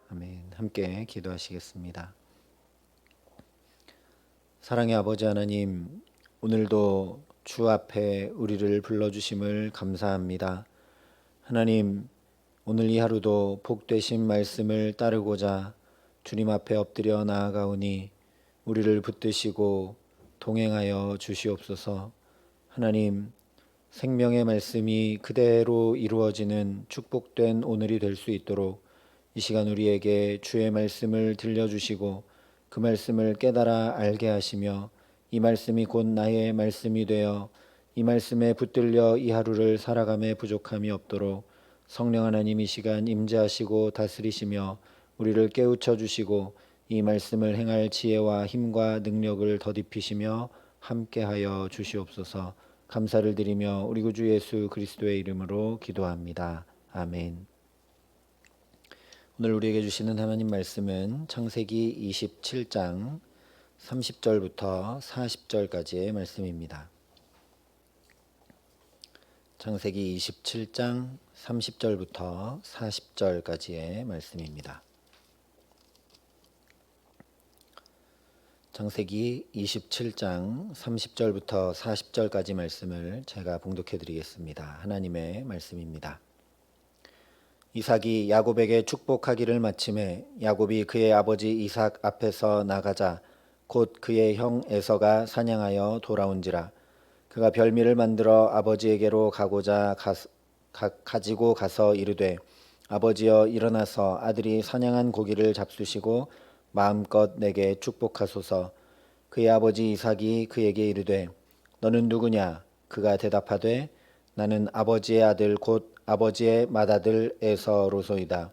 아멘. 함께 기도하시겠습니다. 사랑의 아버지 하나님, 오늘도 주 앞에 우리를 불러주심을 감사합니다. 하나님, 오늘 이 하루도 복되신 말씀을 따르고자 주님 앞에 엎드려 나아가오니 우리를 붙드시고 동행하여 주시옵소서. 하나님, 생명의 말씀이 그대로 이루어지는 축복된 오늘이 될 수 있도록 이 시간 우리에게 주의 말씀을 들려주시고 그 말씀을 깨달아 알게 하시며 이 말씀이 곧 나의 말씀이 되어 이 말씀에 붙들려 이 하루를 살아감에 부족함이 없도록 성령 하나님 이 시간 임재하시고 다스리시며 우리를 깨우쳐 주시고 이 말씀을 행할 지혜와 힘과 능력을 더딥히시며 함께하여 주시옵소서. 감사를 드리며 우리 구주 예수 그리스도의 이름으로 기도합니다. 아멘. 오늘 우리에게 주시는 하나님 말씀은 창세기 27장 30절부터 40절까지의 말씀입니다. 창세기 27장 30절부터 40절까지의 말씀입니다. 창세기 27장 30절부터 40절까지 말씀을 제가 봉독해 드리겠습니다. 하나님의 말씀입니다. 이삭이 야곱에게 축복하기를 마침에 야곱이 그의 아버지 이삭 앞에서 나가자 곧 그의 형 에서가 사냥하여 돌아온지라. 그가 별미를 만들어 아버지에게로 가지고 가서 이르되 아버지여 일어나서 아들이 사냥한 고기를 잡수시고 마음껏 내게 축복하소서. 그의 아버지 이삭이 그에게 이르되 너는 누구냐? 그가 대답하되 나는 아버지의 아들 곧 아버지의 맏아들 에서로소이다.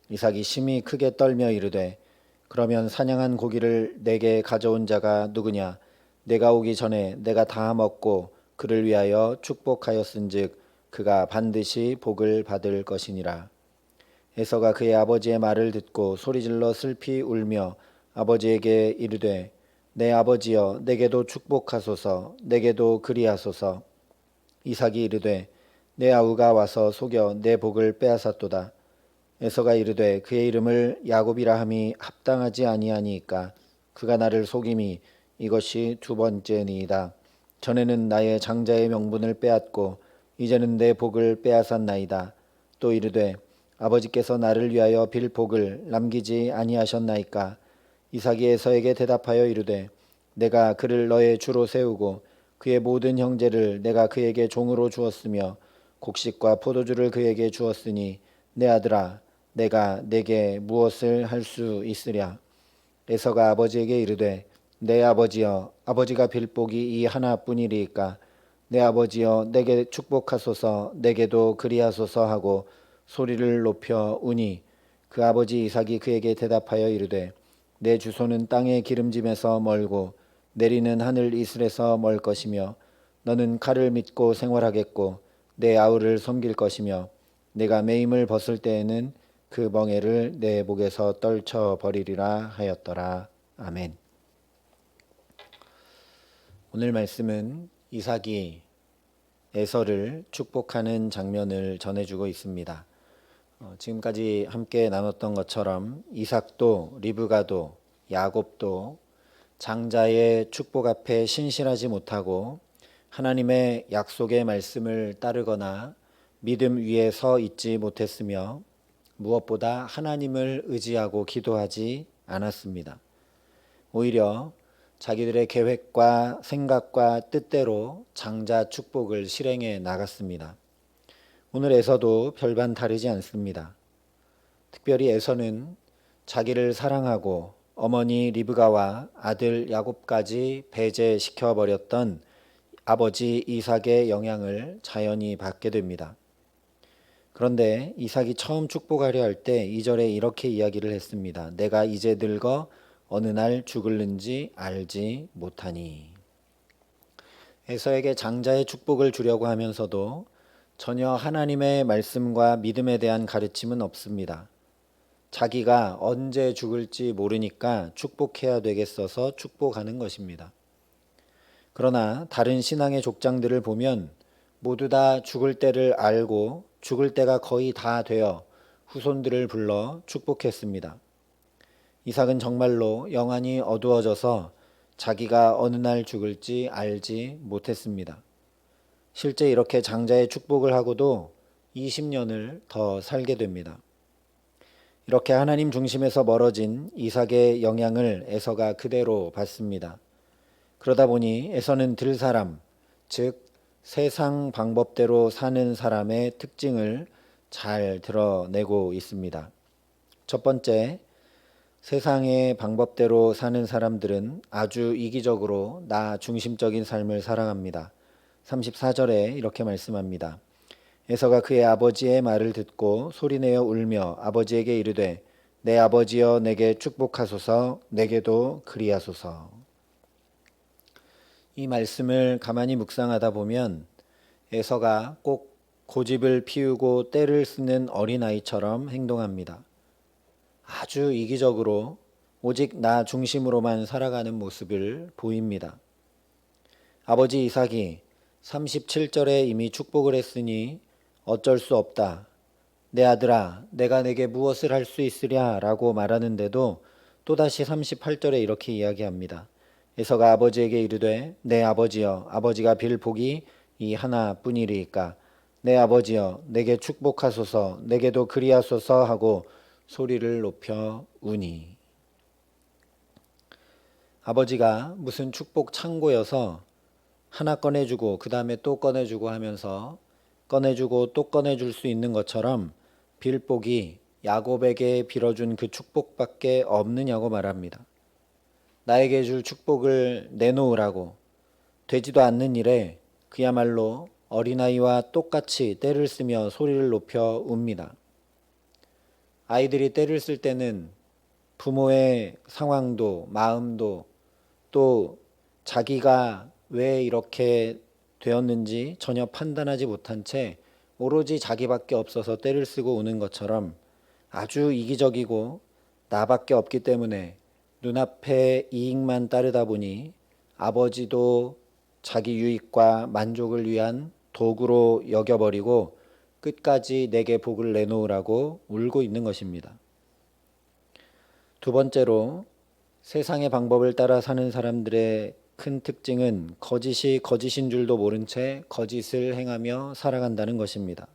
이삭이 심히 크게 떨며 이르되 그러면 사냥한 고기를 내게 가져온 자가 누구냐? 내가 오기 전에 내가 다 먹고 그를 위하여 축복하였은즉 그가 반드시 복을 받을 것이니라. 에서가 그의 아버지의 말을 듣고 소리질러 슬피 울며 아버지에게 이르되 내 아버지여 내게도 축복하소서. 내게도 그리하소서. 이삭이 이르되 내 아우가 와서 속여 내 복을 빼앗았도다. 에서가 이르되 그의 이름을 야곱이라 함이 합당하지 아니하니이까 그가 나를 속임이 이것이 두 번째니이다. 전에는 나의 장자의 명분을 빼앗고 이제는 내 복을 빼앗았나이다. 또 이르되 아버지께서 나를 위하여 빌 복을 남기지 아니하셨나이까. 이삭이 에서에게 대답하여 이르되 내가 그를 너의 주로 세우고 그의 모든 형제를 내가 그에게 종으로 주었으며 곡식과 포도주를 그에게 주었으니 내 아들아 내가 내게 무엇을 할 수 있으랴. 에서가 아버지에게 이르되 내 아버지여 아버지가 빌 복이 이 하나뿐이리이까. 내 아버지여 내게 축복하소서. 내게도 그리하소서 하고 소리를 높여 우니 그 아버지 이삭이 그에게 대답하여 이르되 내 주소는 땅의 기름짐에서 멀고 내리는 하늘 이슬에서 멀 것이며 너는 칼을 믿고 생활하겠고 내 아우를 섬길 것이며 내가 매임을 벗을 때에는 그 멍에를 내 목에서 떨쳐 버리리라 하였더라. 아멘. 오늘 말씀은 이삭이 에서를 축복하는 장면을 전해주고 있습니다. 지금까지 함께 나눴던 것처럼 이삭도 리브가도 야곱도 장자의 축복 앞에 신실하지 못하고 하나님의 약속의 말씀을 따르거나 믿음 위에 서 있지 못했으며 무엇보다 하나님을 의지하고 기도하지 않았습니다. 오히려 자기들의 계획과 생각과 뜻대로 장자 축복을 실행해 나갔습니다. 오늘 에서도 별반 다르지 않습니다. 특별히 에서는 자기를 사랑하고 어머니 리브가와 아들 야곱까지 배제시켜 버렸던 아버지 이삭의 영향을 자연히 받게 됩니다. 그런데 이삭이 처음 축복하려 할 때 2절에 이렇게 이야기를 했습니다. 내가 이제 늙어 어느 날 죽을는지 알지 못하니. 에서에게 장자의 축복을 주려고 하면서도 전혀 하나님의 말씀과 믿음에 대한 가르침은 없습니다. 자기가 언제 죽을지 모르니까 축복해야 되겠어서 축복하는 것입니다. 그러나 다른 신앙의 족장들을 보면 모두 다 죽을 때를 알고 죽을 때가 거의 다 되어 후손들을 불러 축복했습니다. 이삭은 정말로 영안이 어두워져서 자기가 어느 날 죽을지 알지 못했습니다. 실제 이렇게 장자의 축복을 하고도 20년을 더 살게 됩니다. 이렇게 하나님 중심에서 멀어진 이삭의 영향을 에서가 그대로 받습니다. 그러다 보니 에서는 들사람, 즉 세상 방법대로 사는 사람의 특징을 잘 드러내고 있습니다. 첫 번째, 세상의 방법대로 사는 사람들은 아주 이기적으로 나 중심적인 삶을 살아갑니다. 34절에 이렇게 말씀합니다. 에서가 그의 아버지의 말을 듣고 소리내어 울며 아버지에게 이르되 내 아버지여 내게 축복하소서 내게도 그리하소서. 이 말씀을 가만히 묵상하다 보면 에서가 꼭 고집을 피우고 때를 쓰는 어린아이처럼 행동합니다. 아주 이기적으로 오직 나 중심으로만 살아가는 모습을 보입니다. 아버지 이삭이 37절에 이미 축복을 했으니 어쩔 수 없다. 내 아들아, 내가 내게 무엇을 할 수 있으랴 라고 말하는데도 또다시 38절에 이렇게 이야기합니다. 에서가 아버지에게 이르되 내 아버지여, 아버지가 빌 복이 이 하나뿐이리이까 내 아버지여 내게 축복하소서 내게도 그리하소서 하고 소리를 높여 우니. 아버지가 무슨 축복 창고여서 하나 꺼내주고 그 다음에 또 꺼내주고 하면서 꺼내주고 또 꺼내줄 수 있는 것처럼 빌 복이 야곱에게 빌어준 그 축복밖에 없느냐고 말합니다. 나에게 줄 축복을 내놓으라고 되지도 않는 일에 그야말로 어린아이와 똑같이 떼를 쓰며 소리를 높여 웁니다. 아이들이 떼를 쓸 때는 부모의 상황도 마음도 또 자기가 왜 이렇게 되었는지 전혀 판단하지 못한 채 오로지 자기밖에 없어서 떼를 쓰고 우는 것처럼 아주 이기적이고 나밖에 없기 때문에 눈앞의 이익만 따르다 보니 아버지도 자기 유익과 만족을 위한 도구로 여겨버리고 끝까지 내게 복을 내놓으라고 울고 있는 것입니다. 두 번째로 세상의 방법을 따라 사는 사람들의 큰 특징은 거짓이 거짓인 줄도 모른 채 거짓을 행하며 살아간다는 것입니다.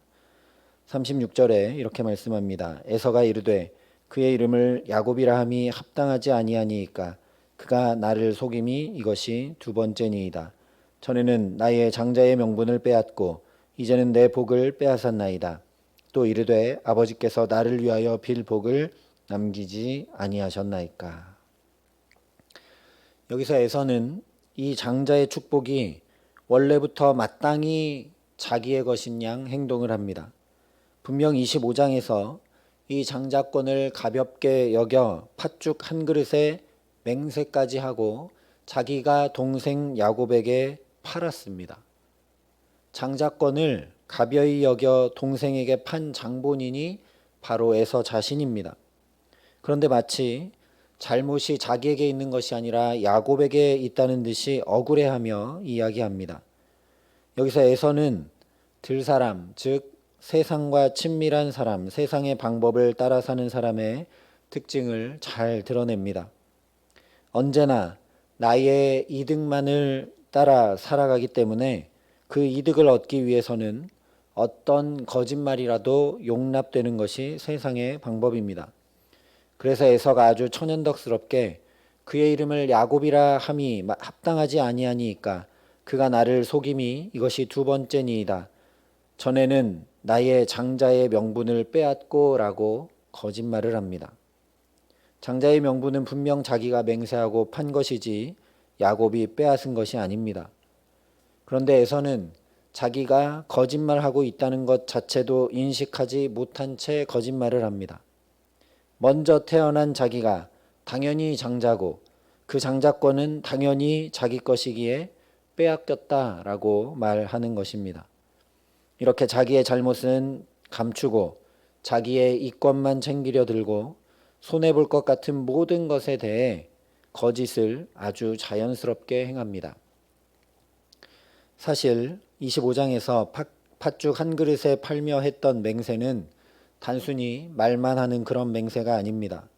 36절에 이렇게 말씀합니다. 에서가 이르되 그의 이름을 야곱이라 함이 합당하지 아니하니이까 그가 나를 속임이 이것이 두 번째니이다. 전에는 나의 장자의 명분을 빼앗고 이제는 내 복을 빼앗았나이다. 또 이르되 아버지께서 나를 위하여 빌 복을 남기지 아니하셨나이까. 여기서 에서는 이 장자의 축복이 원래부터 마땅히 자기의 것인 양 행동을 합니다. 분명 25장에서 이 장자권을 가볍게 여겨 팥죽 한 그릇에 맹세까지 하고 자기가 동생 야곱에게 팔았습니다. 장자권을 가벼이 여겨 동생에게 판 장본인이 바로 에서 자신입니다. 그런데 마치 잘못이 자기에게 있는 것이 아니라 야곱에게 있다는 듯이 억울해하며 이야기합니다. 여기서 에서는 들사람, 즉 세상과 친밀한 사람, 세상의 방법을 따라 사는 사람의 특징을 잘 드러냅니다. 언제나 나의 이득만을 따라 살아가기 때문에 그 이득을 얻기 위해서는 어떤 거짓말이라도 용납되는 것이 세상의 방법입니다. 그래서 에서가 아주 천연덕스럽게 그의 이름을 야곱이라 함이 합당하지 아니하니이까 그가 나를 속임이 이것이 두 번째니이다. 전에는 나의 장자의 명분을 빼앗고 라고 거짓말을 합니다. 장자의 명분은 분명 자기가 맹세하고 판 것이지 야곱이 빼앗은 것이 아닙니다. 그런데 에서는 자기가 거짓말하고 있다는 것 자체도 인식하지 못한 채 거짓말을 합니다. 먼저 태어난 자기가 당연히 장자고 그 장자권은 당연히 자기 것이기에 빼앗겼다라고 말하는 것입니다. 이렇게 자기의 잘못은 감추고 자기의 이권만 챙기려 들고 손해볼 것 같은 모든 것에 대해 거짓을 아주 자연스럽게 행합니다. 사실 25장에서 팥죽 한 그릇에 팔며 했던 맹세는 단순히 말만 하는 그런 맹세가 아닙니다.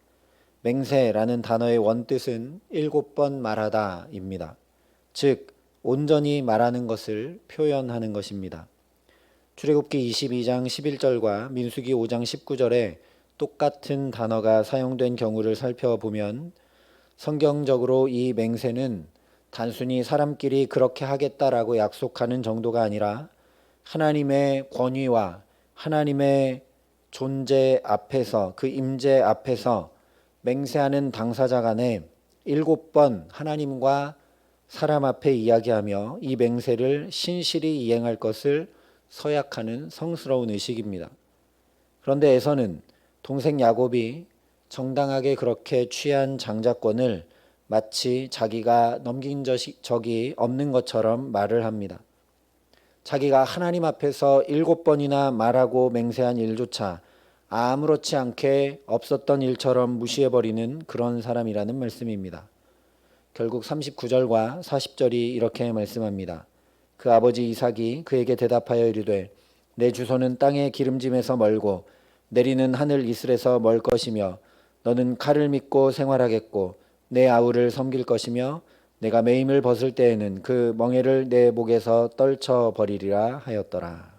맹세라는 단어의 원뜻은 7번 말하다입니다. 즉 온전히 말하는 것을 표현하는 것입니다. 출애굽기 22장 11절과 민수기 5장 19절에 똑같은 단어가 사용된 경우를 살펴보면 성경적으로 이 맹세는 단순히 사람끼리 그렇게 하겠다라고 약속하는 정도가 아니라 하나님의 권위와 하나님의 존재 앞에서, 그 임재 앞에서 맹세하는 당사자 간에 7번 하나님과 사람 앞에 이야기하며 이 맹세를 신실히 이행할 것을 서약하는 성스러운 의식입니다. 그런데 에서는 동생 야곱이 정당하게 그렇게 취한 장자권을 마치 자기가 넘긴 적이 없는 것처럼 말을 합니다. 자기가 하나님 앞에서 7번이나 말하고 맹세한 일조차 아무렇지 않게 없었던 일처럼 무시해버리는 그런 사람이라는 말씀입니다. 결국 39절과 40절이 이렇게 말씀합니다. 그 아버지 이삭이 그에게 대답하여 이르되 내 주소는 땅의 기름짐에서 멀고 내리는 하늘 이슬에서 멀 것이며 너는 칼을 믿고 생활하겠고 내 아우를 섬길 것이며 내가 매임을 벗을 때에는 그 멍에를 내 목에서 떨쳐버리리라 하였더라.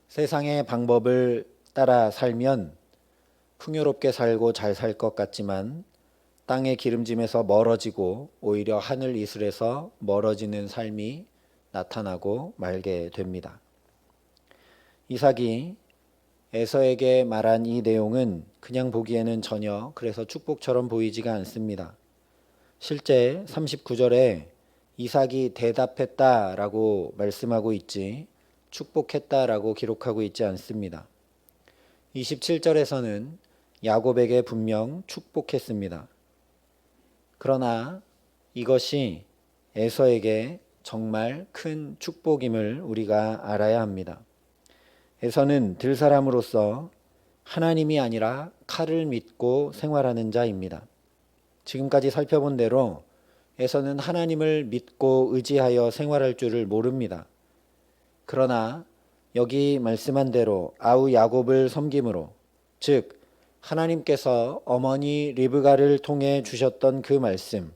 세상의 방법을 따라 살면 풍요롭게 살고 잘 살 것 같지만 땅의 기름짐에서 멀어지고 오히려 하늘 이슬에서 멀어지는 삶이 나타나고 말게 됩니다. 이삭이 에서에게 말한 이 내용은 그냥 보기에는 전혀 그래서 축복처럼 보이지가 않습니다. 실제 39절에 이삭이 대답했다라고 말씀하고 있지 축복했다라고 기록하고 있지 않습니다. 27절에서는 야곱에게 분명 축복했습니다. 그러나 이것이 에서에게 정말 큰 축복임을 우리가 알아야 합니다. 에서는 들사람으로서 하나님이 아니라 칼을 믿고 생활하는 자입니다. 지금까지 살펴본 대로 에서는 하나님을 믿고 의지하여 생활할 줄을 모릅니다. 그러나 여기 말씀한 대로 아우 야곱을 섬김으로, 즉 하나님께서 어머니 리브가를 통해 주셨던 그 말씀,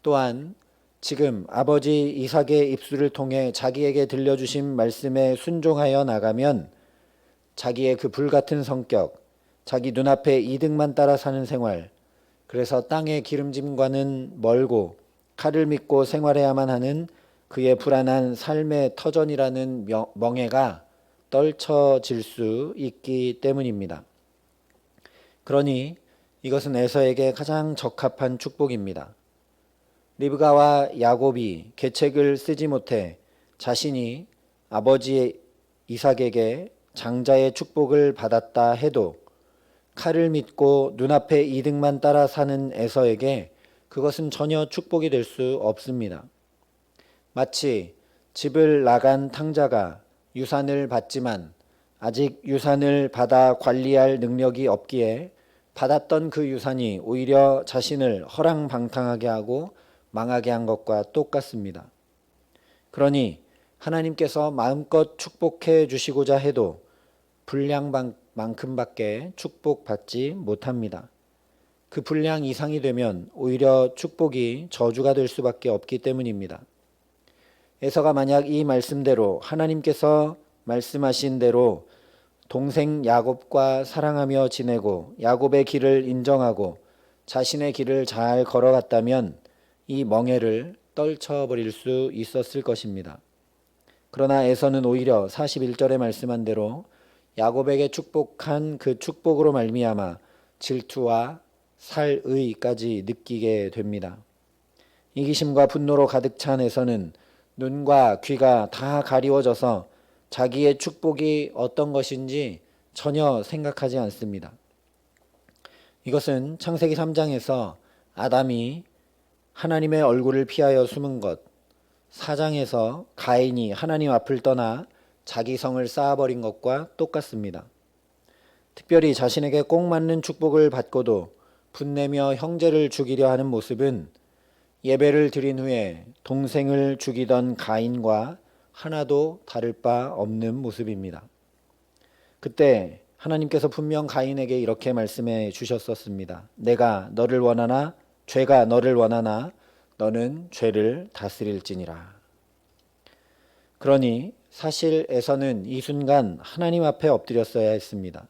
또한 지금 아버지 이삭의 입술을 통해 자기에게 들려주신 말씀에 순종하여 나가면 자기의 그 불같은 성격, 자기 눈앞에 이득만 따라 사는 생활, 그래서 땅의 기름짐과는 멀고 칼을 믿고 생활해야만 하는 그의 불안한 삶의 터전이라는 멍에가 떨쳐질 수 있기 때문입니다. 그러니 이것은 에서에게 가장 적합한 축복입니다. 리브가와 야곱이 계책을 쓰지 못해 자신이 아버지 이삭에게 장자의 축복을 받았다 해도 칼을 믿고 눈앞에 이득만 따라 사는 에서에게 그것은 전혀 축복이 될 수 없습니다. 마치 집을 나간 탕자가 유산을 받지만 아직 유산을 받아 관리할 능력이 없기에 받았던 그 유산이 오히려 자신을 허랑방탕하게 하고 망하게 한 것과 똑같습니다. 그러니 하나님께서 마음껏 축복해 주시고자 해도 분량만큼밖에 축복받지 못합니다. 그 분량 이상이 되면 오히려 축복이 저주가 될 수밖에 없기 때문입니다. 에서가 만약 이 말씀대로 하나님께서 말씀하신 대로 동생 야곱과 사랑하며 지내고 야곱의 길을 인정하고 자신의 길을 잘 걸어갔다면 이 멍에를 떨쳐버릴 수 있었을 것입니다. 그러나 에서는 오히려 41절에 말씀한 대로 야곱에게 축복한 그 축복으로 말미암아 질투와 살의까지 느끼게 됩니다. 이기심과 분노로 가득 찬 에서는 눈과 귀가 다 가리워져서 자기의 축복이 어떤 것인지 전혀 생각하지 않습니다. 이것은 창세기 3장에서 아담이 하나님의 얼굴을 피하여 숨은 것, 4장에서 가인이 하나님 앞을 떠나 자기 성을 쌓아버린 것과 똑같습니다. 특별히 자신에게 꼭 맞는 축복을 받고도 분내며 형제를 죽이려 하는 모습은 예배를 드린 후에 동생을 죽이던 가인과 하나도 다를 바 없는 모습입니다. 그때 하나님께서 분명 가인에게 이렇게 말씀해 주셨었습니다. 내가 너를 원하나 죄가 너를 원하나 너는 죄를 다스릴지니라. 그러니 사실 에서는 이 순간 하나님 앞에 엎드렸어야 했습니다.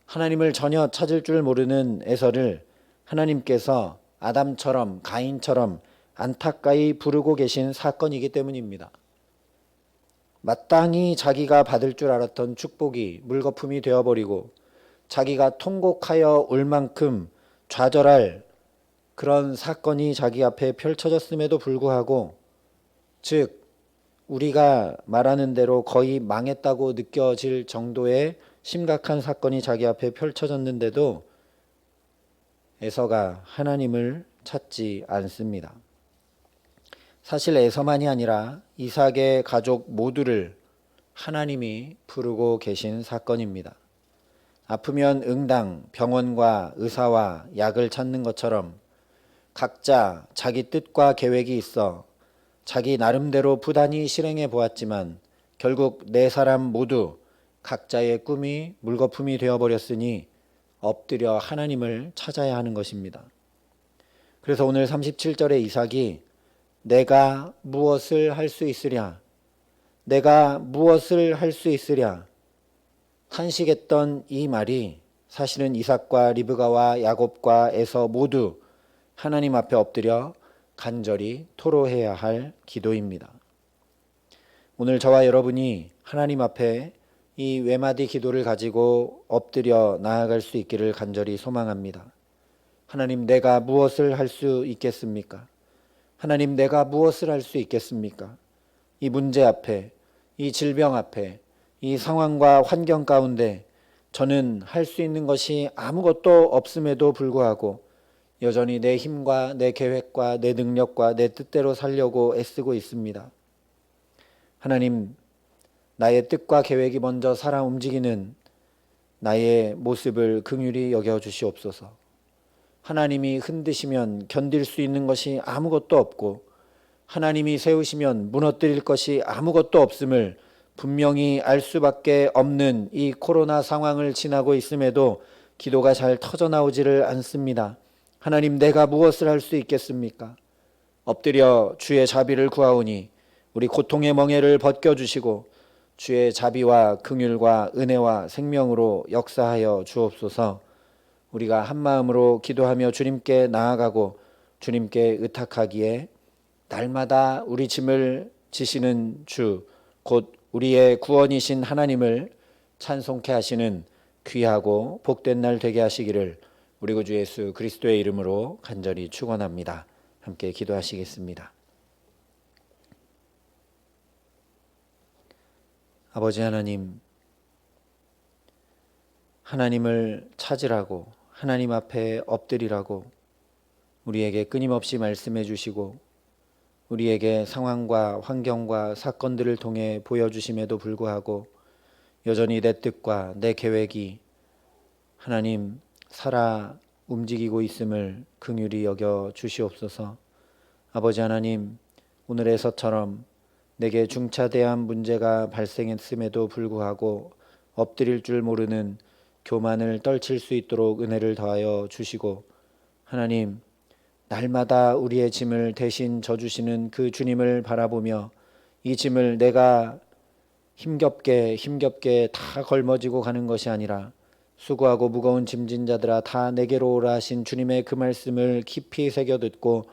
하나님을 전혀 찾을 줄 모르는 에서를 하나님께서 아담처럼 가인처럼 안타까이 부르고 계신 사건이기 때문입니다. 마땅히 자기가 받을 줄 알았던 축복이 물거품이 되어버리고 자기가 통곡하여 울 만큼 좌절할 그런 사건이 자기 앞에 펼쳐졌음에도 불구하고, 즉 우리가 말하는 대로 거의 망했다고 느껴질 정도의 심각한 사건이 자기 앞에 펼쳐졌는데도 에서가 하나님을 찾지 않습니다. 사실 에서만이 아니라 이삭의 가족 모두를 하나님이 부르고 계신 사건입니다. 아프면 응당 병원과 의사와 약을 찾는 것처럼 각자 자기 뜻과 계획이 있어 자기 나름대로 부단히 실행해 보았지만 결국 네 사람 모두 각자의 꿈이 물거품이 되어버렸으니 엎드려 하나님을 찾아야 하는 것입니다. 그래서 오늘 37절에 이삭이 내가 무엇을 할 수 있으랴? 내가 무엇을 할 수 있으랴? 탄식했던 이 말이 사실은 이삭과 리브가와 야곱과 에서 모두 하나님 앞에 엎드려 간절히 토로해야 할 기도입니다. 오늘 저와 여러분이 하나님 앞에 이 외마디 기도를 가지고 엎드려 나아갈 수 있기를 간절히 소망합니다. 하나님, 내가 무엇을 할 수 있겠습니까? 하나님, 내가 무엇을 할 수 있겠습니까? 이 문제 앞에, 이 질병 앞에, 이 상황과 환경 가운데 저는 할 수 있는 것이 아무것도 없음에도 불구하고 여전히 내 힘과 내 계획과 내 능력과 내 뜻대로 살려고 애쓰고 있습니다. 하나님, 나의 뜻과 계획이 먼저 살아 움직이는 나의 모습을 긍휼히 여겨 주시옵소서. 하나님이 흔드시면 견딜 수 있는 것이 아무것도 없고 하나님이 세우시면 무너뜨릴 것이 아무것도 없음을 분명히 알 수밖에 없는 이 코로나 상황을 지나고 있음에도 기도가 잘 터져나오지를 않습니다. 하나님, 내가 무엇을 할 수 있겠습니까? 엎드려 주의 자비를 구하오니 우리 고통의 멍에를 벗겨주시고 주의 자비와 긍휼과 은혜와 생명으로 역사하여 주옵소서. 우리가 한마음으로 기도하며 주님께 나아가고 주님께 의탁하기에 날마다 우리 짐을 지시는 주, 곧 우리의 구원이신 하나님을 찬송케 하시는 귀하고 복된 날 되게 하시기를 우리 구주 예수 그리스도의 이름으로 간절히 축원합니다. 함께 기도하시겠습니다. 아버지 하나님, 하나님을 찾으라고, 하나님 앞에 엎드리라고 우리에게 끊임없이 말씀해 주시고 우리에게 상황과 환경과 사건들을 통해 보여주심에도 불구하고 여전히 내 뜻과 내 계획이 하나님 살아 움직이고 있음을 긍휼히 여겨 주시옵소서. 아버지 하나님, 오늘에서처럼 내게 중차대한 문제가 발생했음에도 불구하고 엎드릴 줄 모르는 교만을 떨칠 수 있도록 은혜를 더하여 주시고 하나님, 날마다 우리의 짐을 대신 져주시는 그 주님을 바라보며 이 짐을 내가 힘겹게 다 걸머지고 가는 것이 아니라 수고하고 무거운 짐진 자들아 다 내게로 오라 하신 주님의 그 말씀을 깊이 새겨듣고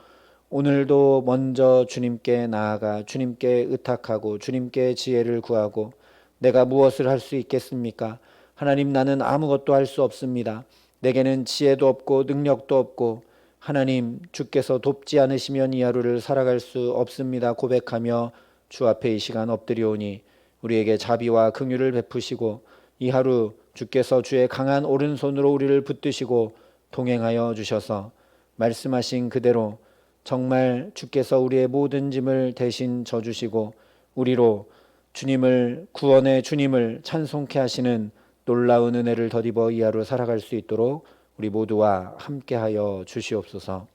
오늘도 먼저 주님께 나아가 주님께 의탁하고 주님께 지혜를 구하고 내가 무엇을 할 수 있겠습니까? 하나님, 나는 아무것도 할 수 없습니다. 내게는 지혜도 없고 능력도 없고 하나님, 주께서 돕지 않으시면 이 하루를 살아갈 수 없습니다 고백하며 주 앞에 이 시간 엎드려오니 우리에게 자비와 긍휼을 베푸시고 이 하루 주께서 주의 강한 오른손으로 우리를 붙드시고 동행하여 주셔서 말씀하신 그대로 정말 주께서 우리의 모든 짐을 대신 져주시고 우리로 주님을, 구원의 주님을 찬송케 하시는 놀라운 은혜를 덧입어 이 하루 살아갈 수 있도록 우리 모두와 함께하여 주시옵소서.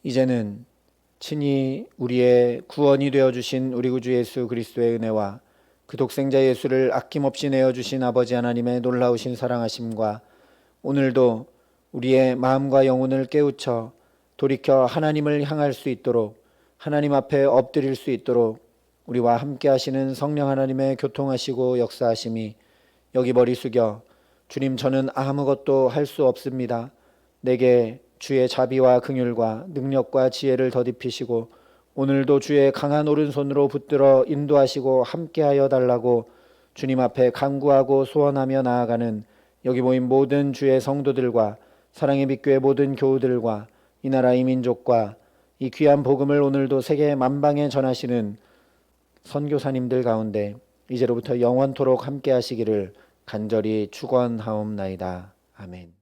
이제는 친히 우리의 구원이 되어주신 우리 구주 예수 그리스도의 은혜와 그 독생자 예수를 아낌없이 내어주신 아버지 하나님의 놀라우신 사랑하심과 오늘도 우리의 마음과 영혼을 깨우쳐 돌이켜 하나님을 향할 수 있도록 하나님 앞에 엎드릴 수 있도록 우리와 함께 하시는 성령 하나님의 교통하시고 역사하심이 여기 머리 숙여 주님 저는 아무것도 할 수 없습니다. 내게 주의 자비와 긍휼과 능력과 지혜를 더딥히시고 오늘도 주의 강한 오른손으로 붙들어 인도하시고 함께하여 달라고 주님 앞에 간구하고 소원하며 나아가는 여기 모인 모든 주의 성도들과 사랑의 빛교회 모든 교우들과 이 나라 이 민족과 이 귀한 복음을 오늘도 세계 만방에 전하시는 선교사님들 가운데 이제로부터 영원토록 함께 하시기를 간절히 축원하옵나이다. 아멘.